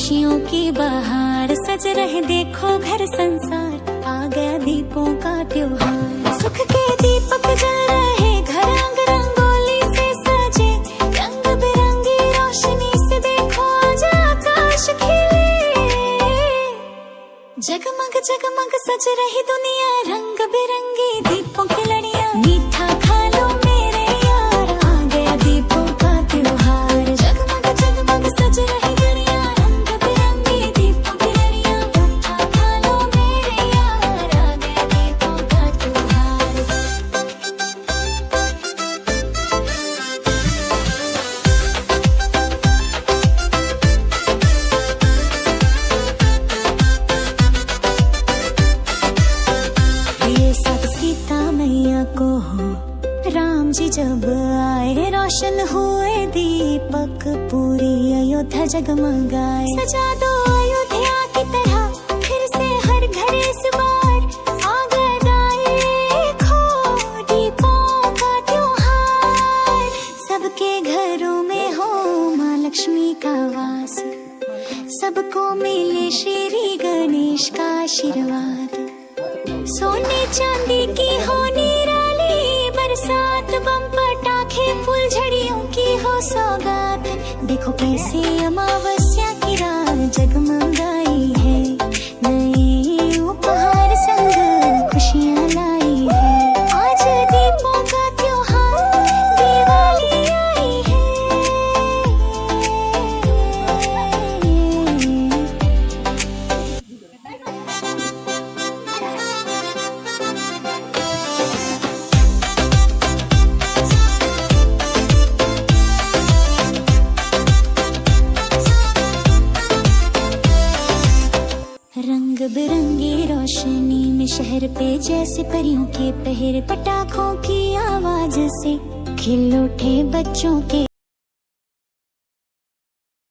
खुशियों की बहार, सज रहे देखो घर संसार, आ गया दीपों का त्योहार। सुख के दीपक जल रहे घर अंग रंगोली से सजे, रंग बिरंगी रोशनी से देखो आज आकाश खिले। जगमग जगमग सज रही दुनिया, रंग बिरंगी दीपों की लड़ियां। मीठा खा लो मेरे यार, आ गया दीपों का त्योहार। जगमग जगमग सज रही दुनिया, रंग बिरंगी दीपों की लड़ियां। मीठा खा लो मेरे यार, आ गया दीपों का त्योहार। ये सब सीता मैया को हो, राम जी जब आए, रोशन हुए दीपक, पूरी अयोध्या जगमगाए। सजा दो अयोध्या की तरह फिर से हर घर इस बार, आ गया देखो दीपों का त्योहार। सबके घरों में हो माँ लक्ष्मी का वास, सबको मिले श्री गणेश का आशीर्वाद। सोने चांदी की हो निराली बरसात, बम पटाखे फुलझड़ियों की हो सौगात। देखो कैसे अमावस्या की रात जगमगाई है, नए उपहार संग खुशियाँ लाई है। आज दीपों का त्योहार, दिवाली आई है। रंग बिरंगी रोशनी में शहर पे जैसे परियों के पहर, पटाखों की आवाज से खिल उठे बच्चों के